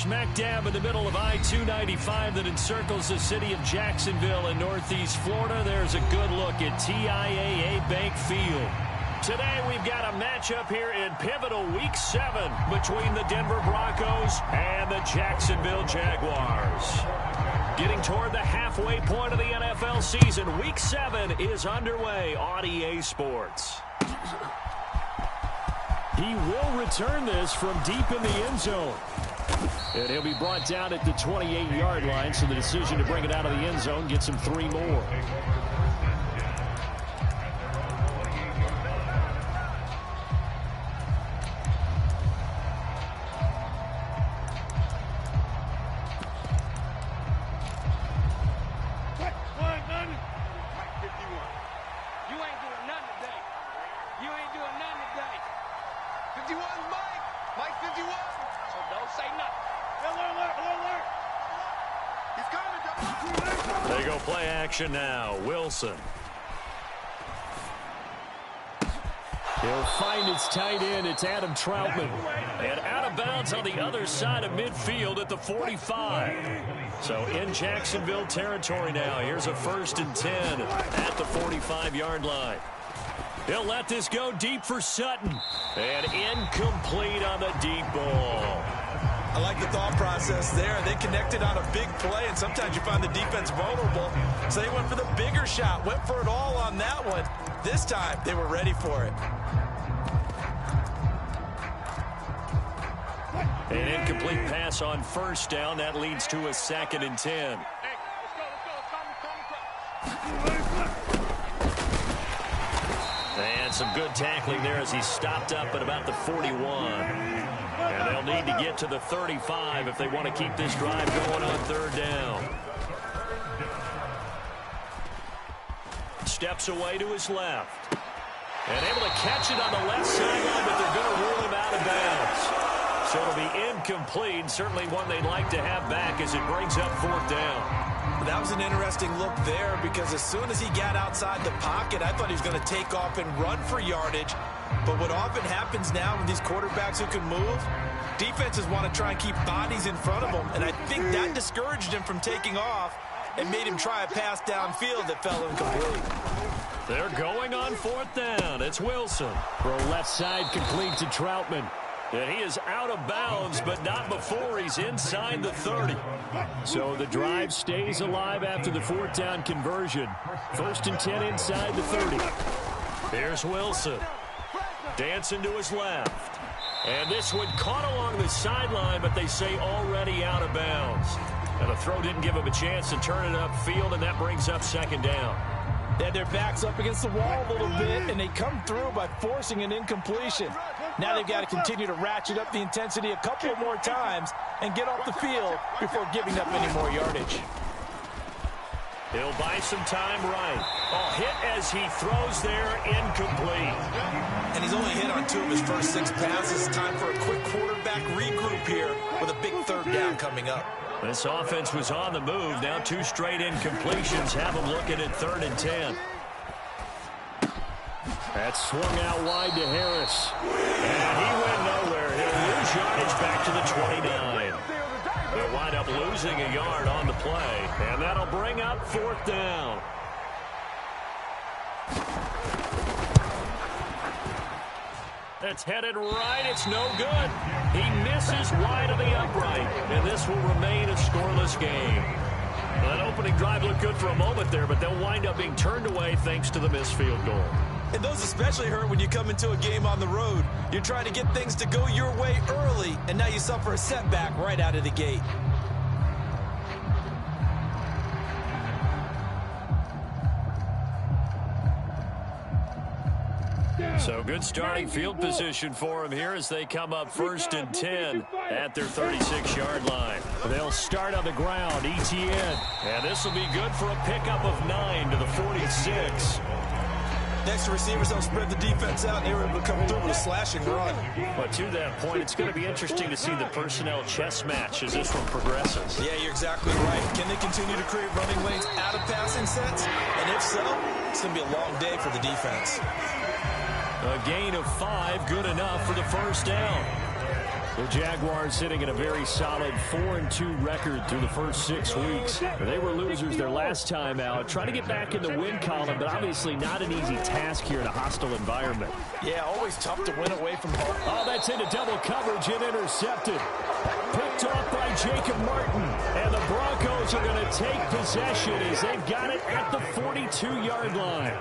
smack dab in the middle of I-295 that encircles the city of Jacksonville in northeast Florida. There's a good look at TIAA Bank Field. Today we've got a matchup here in pivotal Week 7 between the Denver Broncos and the Jacksonville Jaguars. Getting toward the halfway point of the NFL season, Week 7 is underway on EA Sports. He will return this from deep in the end zone. And he'll be brought down at the 28-yard line, so the decision to bring it out of the end zone gets him 3 more. They go play action now. Wilson. He'll find his tight end. It's Adam Troutman. And out of bounds on the other side of midfield at the 45. So in Jacksonville territory now. Here's a 1st and 10 at the 45-yard line. He'll let this go deep for Sutton. And incomplete on the deep ball. I like the thought process there. They connected on a big play, and sometimes you find the defense vulnerable. So they went for the bigger shot, went for it all on that one. This time, they were ready for it. An incomplete pass on 1st down. That leads to a 2nd and 10. And some good tackling there as he stopped up at about the 41. And they'll need to get to the 35 if they want to keep this drive going on 3rd down. Steps away to his left. And able to catch it on the left sideline, but they're going to rule him out of bounds. So it'll be incomplete, certainly one they'd like to have back as it brings up 4th down. That was an interesting look there because as soon as he got outside the pocket, I thought he was going to take off and run for yardage. But what often happens now with these quarterbacks who can move, defenses want to try and keep bodies in front of them. And I think that discouraged him from taking off and made him try a pass downfield that fell incomplete. They're going on 4th down. It's Wilson. Throw left side complete to Troutman. And he is out of bounds, but not before he's inside the 30. So the drive stays alive after the 4th down conversion. 1st and 10 inside the 30. Here's Wilson. Dancing to his left. And this one caught along the sideline, but they say already out of bounds. And the throw didn't give him a chance to turn it upfield, and that brings up 2nd down. They had their backs up against the wall a little bit, and they come through by forcing an incompletion. Now they've got to continue to ratchet up the intensity a couple more times and get off the field before giving up any more yardage. He'll buy some time right. A hit as he throws there, incomplete. And he's only hit on 2 of his first 6 passes. Time for a quick quarterback regroup here with a big 3rd down coming up. This offense was on the move. Now 2 straight incompletions have them looking at 3rd and 10. That's swung out wide to Harris. And he went nowhere. He'll lose yardage back to the 29. They'll wind up losing a yard on the play. And that'll bring up 4th down. It's headed right. It's no good. He misses wide of the upright. And this will remain a scoreless game. That opening drive looked good for a moment there, but they'll wind up being turned away thanks to the missed field goal. And those especially hurt when you come into a game on the road. You're trying to get things to go your way early, and now you suffer a setback right out of the gate. So good starting field position for him here as they come up 1st and 10 at their 36-yard line. They'll start on the ground, ETN. And this will be good for a pickup of 9 to the 46. Next to receivers, they'll spread the defense out, and they were able to come through with a slashing run. But to that point, it's going to be interesting to see the personnel chess match as this one progresses. Yeah, you're exactly right. Can they continue to create running lanes out of passing sets? And if so, it's going to be a long day for the defense. A gain of 5, good enough for the 1st down. The Jaguars sitting at a very solid 4-2 record through the first 6 weeks. They were losers their last time out. Trying to get back in the win column, but obviously not an easy task here in a hostile environment. Yeah, always tough to win away from home. Oh, that's into double coverage and intercepted. Picked off by Jacob Martin. And the Broncos are going to take possession as they've got it at the 42-yard line.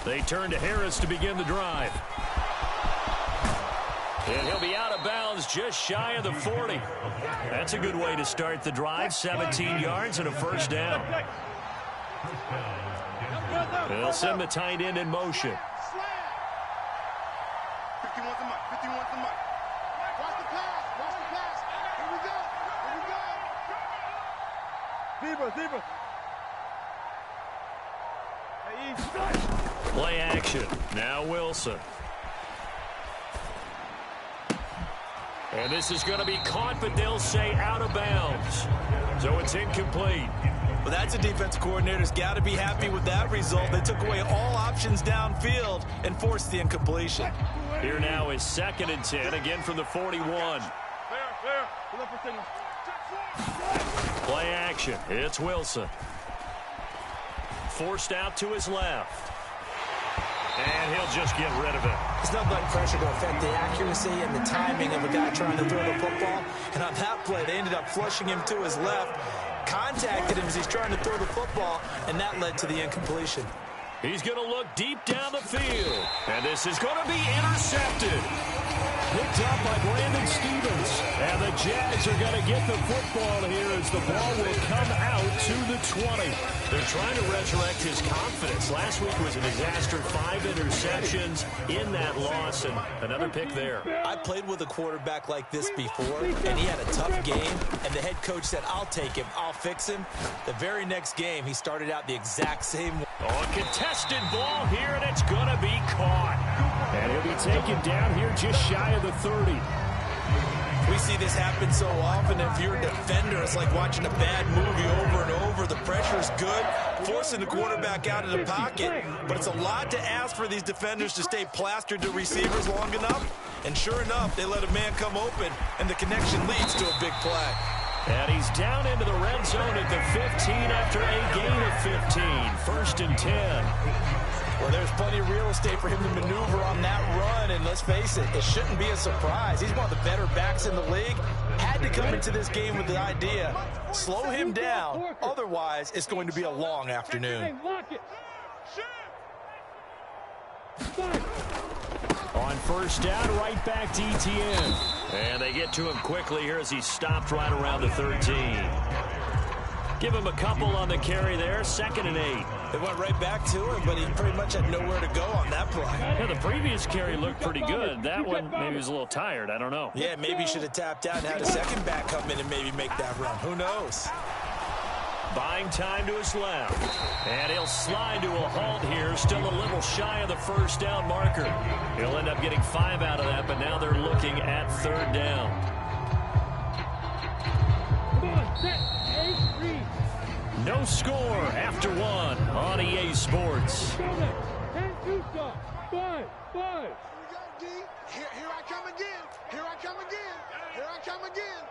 They turn to Harris to begin the drive. And he'll be out of bounds just shy of the 40. That's a good way to start the drive. 17 yards and a first down. They'll send the tight end in motion. 51 to Mike. 51 to Mike. Watch the pass. Watch the pass. Here we go. Here we go. Zebra. Play action. Now Wilson. And this is going to be caught, but they'll say out of bounds. So it's incomplete. Well, that's a defense coordinator's got to be happy with that result. They took away all options downfield and forced the incompletion. Here now is 2nd and 10, again from the 41. Play action. It's Wilson. Forced out to his left. And he'll just get rid of it. There's nothing like pressure to affect the accuracy and the timing of a guy trying to throw the football. And on that play, they ended up flushing him to his left, contacted him as he's trying to throw the football, and that led to the incompletion. He's going to look deep down the field. And this is going to be intercepted. Picked up by Brandon Stevens. And the Jags are going to get the football here as the ball will come out to the 20. They're trying to resurrect his confidence. Last week was a disaster. 5 interceptions in that loss, and another pick there. I played with a quarterback like this before, and he had a tough game, and the head coach said, I'll take him, I'll fix him. The very next game, he started out the exact same way. Oh, a contested ball here, and it's going to be caught. And he'll be taken down here just shy of the 30. We see this happen so often. If you're a defender, it's like watching a bad movie over and over. The pressure's good, forcing the quarterback out of the pocket. But it's a lot to ask for these defenders to stay plastered to receivers long enough. And sure enough, they let a man come open, and the connection leads to a big play. And he's down into the red zone at the 15 after a gain of 15. 1st and 10. Well, there's plenty of real estate for him to maneuver on that run, and let's face it, it shouldn't be a surprise. He's one of the better backs in the league. Had to come into this game with the idea, slow him down, otherwise it's going to be a long afternoon. On 1st down, right back to ETN. And they get to him quickly here as he stopped right around the 13. Give him a couple on the carry there. 2nd and 8. They went right back to him, but he pretty much had nowhere to go on that play. Yeah, the previous carry looked pretty good. That one, maybe he was a little tired. I don't know. Yeah, maybe he should have tapped out and had a second back come in and maybe make that run. Who knows? Buying time to his left. And he'll slide to a halt here. Still a little shy of the 1st down marker. He'll end up getting 5 out of that, but now they're looking at 3rd down. No score after 1 on EA Sports. 10-2 stop. 5. Here we go, D. Here I come again. Here I come again. Here I come again.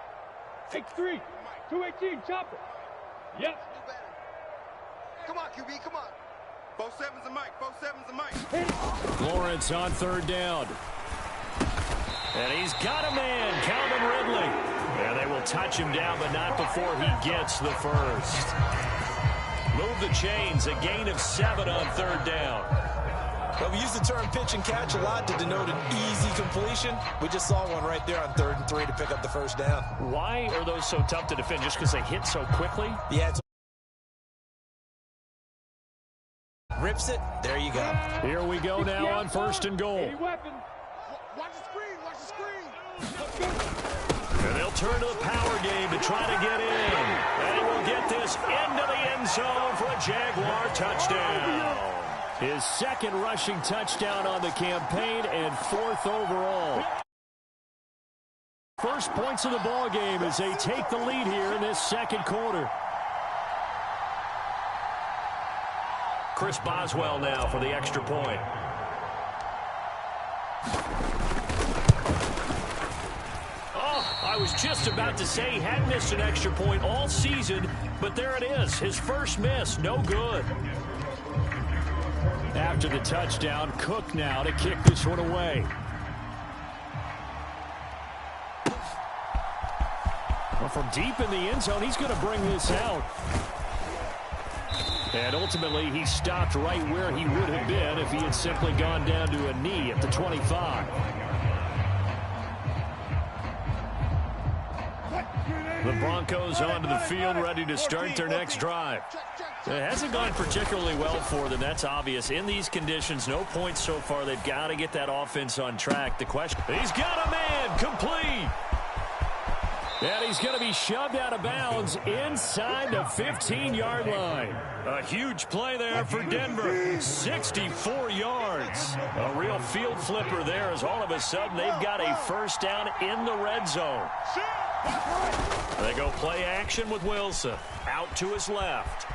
X3. 218. Chopper. Yep. Come on, QB. Come on. 4-7's a Mike. 4-7's a Mike. Lawrence on 3rd down. And he's got a man, Calvin Ridley. And they will touch him down, but not before he gets the 1st. Move the chains, a gain of 7 on 3rd down. Well, we use the term pitch and catch a lot to denote an easy completion. We just saw one right there on 3rd and 3 to pick up the 1st down. Why are those so tough to defend? Just because they hit so quickly? Yeah, it's rips it. There you go. Here we go now on 1st and goal. Watch the screen. Watch the screen. And they'll turn to the power game to try to get in. And he will get this into the end zone for a Jaguar touchdown. His 2nd rushing touchdown on the campaign and 4th overall. First points of the ball game as they take the lead here in this 2nd quarter. Chris Boswell now for the extra point. I was just about to say he hadn't missed an extra point all season, but there it is. His first miss, no good. After the touchdown, Cook now to kick this one away. Well, from deep in the end zone, he's going to bring this out. And ultimately, he stopped right where he would have been if he had simply gone down to a knee at the 25. The Broncos onto the field, ready to start their next drive. It hasn't gone particularly well for them. That's obvious. In these conditions, no points so far. They've got to get that offense on track. The question, he's got a man, complete. And he's going to be shoved out of bounds inside the 15-yard line. A huge play there for Denver. 64 yards. A real field flipper there as all of a sudden they've got a first down in the red zone. They go play action with Wilson. Out to his left.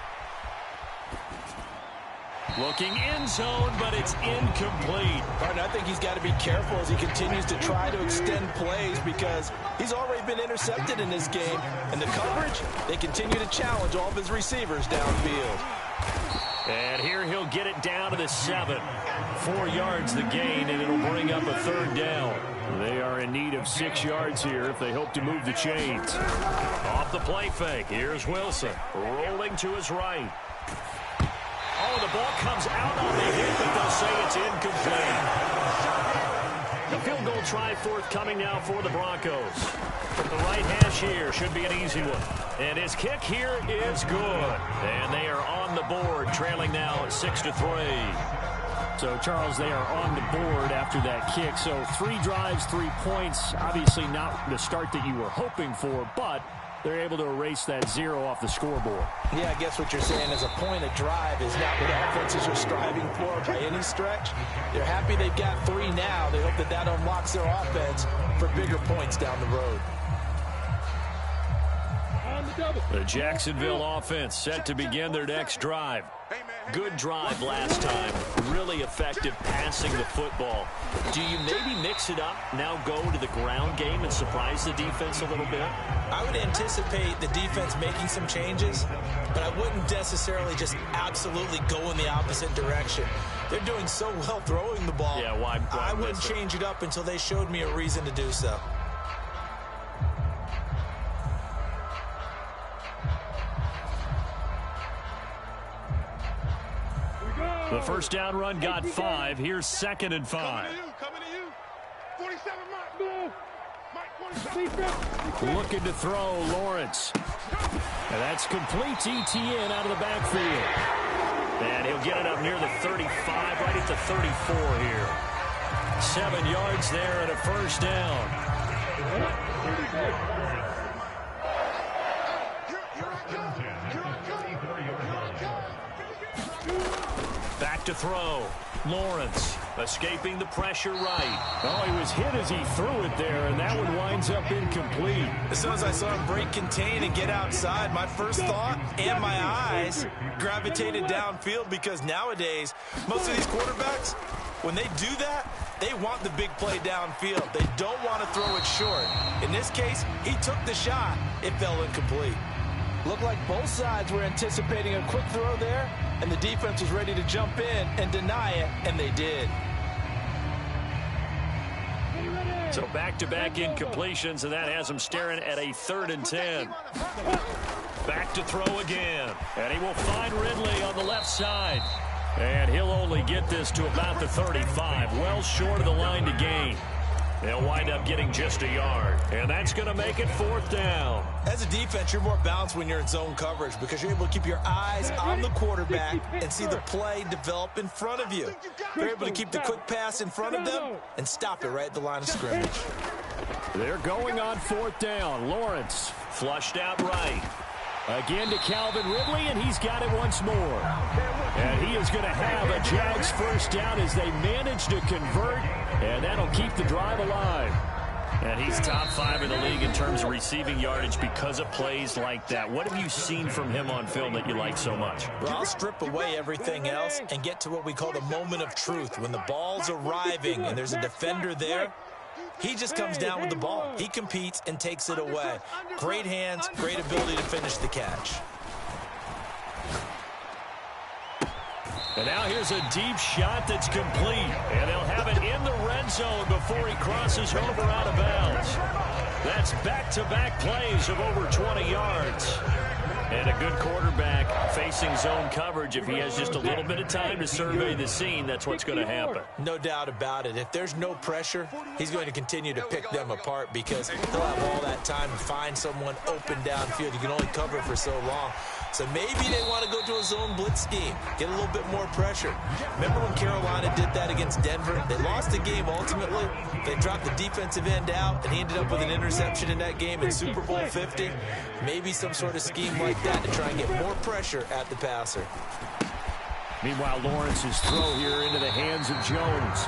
Looking end zone, but it's incomplete. Partner, I think he's got to be careful as he continues to try to extend plays because he's already been intercepted in this game. And the coverage, they continue to challenge all of his receivers downfield. And here he'll get it down to the 7. 4 yards the gain, and it'll bring up a third down. They are in need of 6 yards here if they hope to move the chains. Off the play fake, here's Wilson. Rolling to his right. Oh, the ball comes out on the hit, but they'll say it's incomplete. The field goal try forthcoming now for the Broncos. From the right hash here, should be an easy one. And his kick here is good. And they are on the board, trailing now at 6-3. So, Charles, they are on the board after that kick. So 3 drives, 3 points. Obviously not the start that you were hoping for, but they're able to erase that 0 off the scoreboard. Yeah, I guess what you're saying is a point of drive is not what offenses are striving for by any stretch. They're happy they've got 3 now. They hope that that unlocks their offense for bigger points down the road. The Jacksonville offense set to begin their next drive. Good drive last time. Really effective passing the football. Do you maybe mix it up, now go to the ground game and surprise the defense a little bit? I would anticipate the defense making some changes, but I wouldn't necessarily just absolutely go in the opposite direction. They're doing so well throwing the ball. Yeah, why I wouldn't change it up until they showed me a reason to do so. The first down run got 5. Here's 2nd and 5. Coming to you. 47, Mike. Mike, 47. Looking to throw, Lawrence. And that's complete to Etienne out of the backfield. And he'll get it up near the 35, right at the 34 here. 7 yards there and a first down. Back to throw. Lawrence escaping the pressure right. Oh, he was hit as he threw it there, and that one winds up incomplete. As soon as I saw him break contain and get outside, my first thought and my eyes gravitated downfield because nowadays, most of these quarterbacks, when they do that, they want the big play downfield. They don't want to throw it short. In this case, he took the shot. It fell incomplete. Looked like both sides were anticipating a quick throw there, and the defense was ready to jump in and deny it, and they did. So back-to-back incompletions, and that has him staring at a 3rd and 10. Back to throw again, and he will find Ridley on the left side. And he'll only get this to about the 35, well short of the line to gain. They'll wind up getting just a yard, and that's going to make it 4th down. As a defense, you're more balanced when you're in zone coverage because you're able to keep your eyes on the quarterback and see the play develop in front of you. You're able to keep the quick pass in front of them and stop it right at the line of scrimmage. They're going on 4th down. Lawrence flushed out right. Again to Calvin Ridley, and he's got it once more. And he is going to have a Jags first down as they manage to convert, and that'll keep the drive alive. And he's top 5 in the league in terms of receiving yardage because of plays like that. What have you seen from him on film that you like so much? Well, I'll strip away everything else and get to what we call the moment of truth. When the ball's arriving and there's a defender there, he just comes down with the ball. He competes and takes it away. Great hands, great ability to finish the catch. And now here's a deep shot that's complete. And they'll have it in the red zone before he crosses over out of bounds. That's back-to-back plays of over 20 yards. And a good quarterback facing zone coverage. If he has just a little bit of time to survey the scene, that's what's going to happen. No doubt about it. If there's no pressure, he's going to continue to pick them apart because he'll have all that time to find someone open downfield. You can only cover for so long. So maybe they want to go to a zone blitz scheme, get a little bit more pressure. Remember when Carolina did that against Denver? They lost the game ultimately. They dropped the defensive end out, and he ended up with an interception in that game in Super Bowl 50. Maybe some sort of scheme like that to try and get more pressure at the passer. Meanwhile, Lawrence's throw here into the hands of Jones.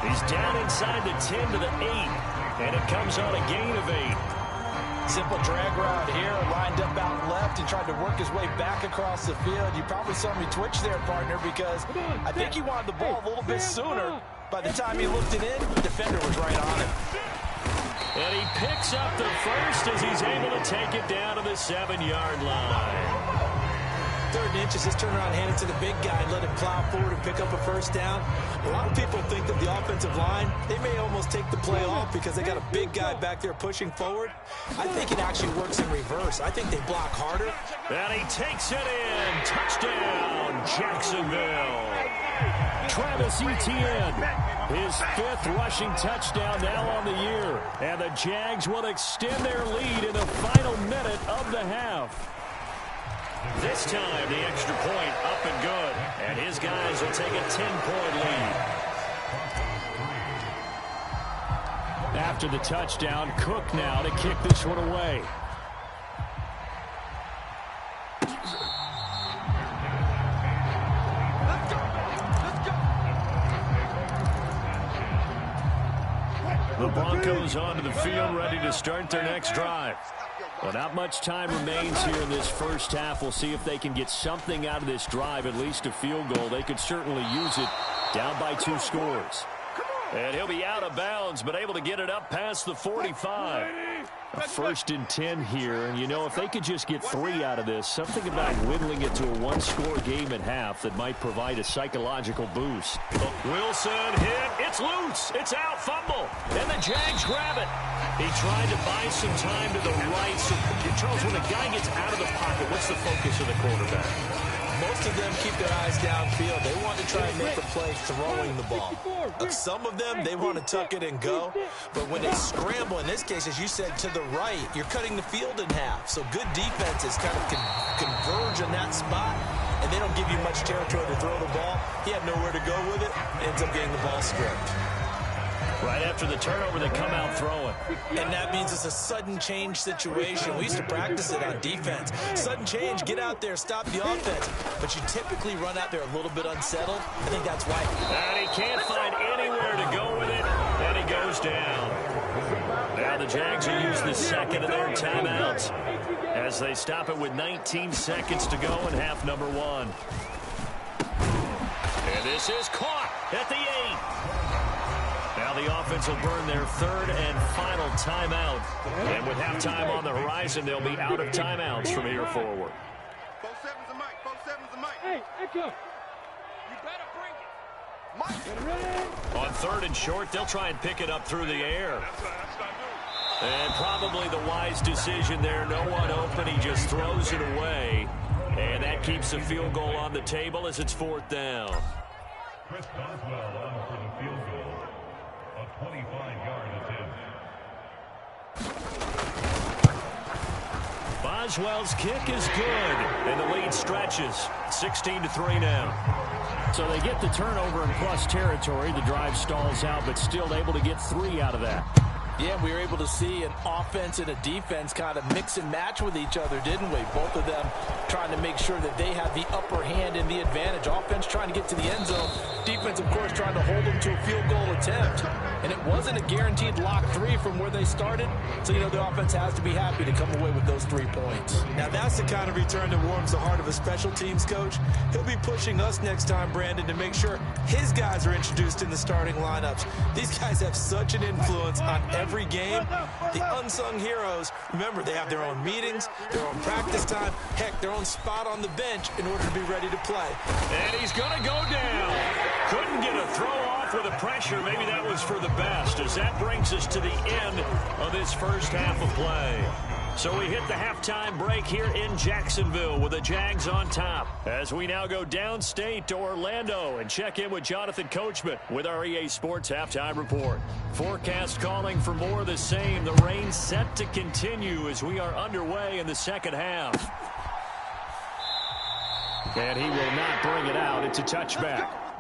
He's down inside the 10 to the 8, and it comes on a gain of 8. Simple drag route here, lined up out left. He tried to work his way back across the field. You probably saw me twitch there, partner, because I think he wanted the ball a little bit sooner. By the time he looked it in, the defender was right on it. And he picks up the first as he's able to take it down to the 7-yard line. 3rd and inches, just turn around, hand it to the big guy and let him plow forward and pick up a first down. A lot of people think that the offensive line, they may almost take the play off because they got a big guy back there pushing forward. I think it actually works in reverse. I think they block harder. And he takes it in. Touchdown, Jacksonville. Travis Etienne, his 5th rushing touchdown now on the year. And the Jags will extend their lead in the final minute of the half. This time, the extra point up and good. And his guys will take a 10-point lead. After the touchdown, Cook now to kick this one away. The Broncos onto the field, ready to start their next drive. Well, not much time remains here in this first half. We'll see if they can get something out of this drive, at least a field goal. They could certainly use it, down by 2 scores. And he'll be out of bounds, but able to get it up past the 45. A 1st and 10 here, and you know, if they could just get 3 out of this, something about whittling it to a 1-score game at half that might provide a psychological boost. Wilson hit, it's loose, it's out, fumble, and the Jags grab it. He tried to buy some time to the right. So, Charles, when a guy gets out of the pocket, what's the focus of the quarterback? Most of them keep their eyes downfield. They want to try and make a play throwing the ball. Some of them, they want to tuck it and go. But when they scramble, in this case, as you said, to the right, you're cutting the field in half. So good defenses kind of converge in that spot, and they don't give you much territory to throw the ball. He had nowhere to go with it. Ends up getting the ball stripped. Right after the turnover, they come out throwing. And that means it's a sudden change situation. We used to practice it on defense. Sudden change, get out there, stop the offense. But you typically run out there a little bit unsettled. I think that's why. And he can't find anywhere to go with it. And he goes down. Now the Jags will use the second of their timeouts as they stop it with 19 seconds to go in half number 1. And this is caught at the 8. Now the offense will burn their 3rd and final timeout. And with halftime on the horizon, they'll be out of timeouts from here forward. 4-7's a mic. 4-7's a mic. Hey, Echo. You better bring it. Mike. On 3rd and short, they'll try and pick it up through the air. And probably the wise decision there. No one open. He just throws it away. And that keeps the field goal on the table as it's 4th down. Chris Boswell on for the field goal. A 25-yard attempt. Boswell's kick is good, and the lead stretches. 16-3 now. So they get the turnover in plus territory. The drive stalls out, but still able to get 3 out of that. Yeah, we were able to see an offense and a defense kind of mix and match with each other, didn't we? Both of them trying to make sure that they have the upper hand and the advantage. Offense trying to get to the end zone. Defense, of course, trying to hold them to a field goal attempt. And it wasn't a guaranteed lock 3 from where they started. So, the offense has to be happy to come away with those 3 points. Now, that's the kind of return that warms the heart of a special teams coach. He'll be pushing us next time, Brandon, to make sure his guys are introduced in the starting lineups. These guys have such an influence on every game. The unsung heroes, remember, they have their own meetings, their own practice time, heck, their own spot on the bench in order to be ready to play. And he's going to go down. Couldn't get a throw off with the pressure. Maybe that was for the best, as that brings us to the end of this first half of play. So we hit the halftime break here in Jacksonville with the Jags on top, as we now go downstate to Orlando and check in with Jonathan Coachman with our EA Sports Halftime Report. Forecast calling for more of the same. The rain set to continue as we are underway in the second half. And he will not bring it out. It's a touchback.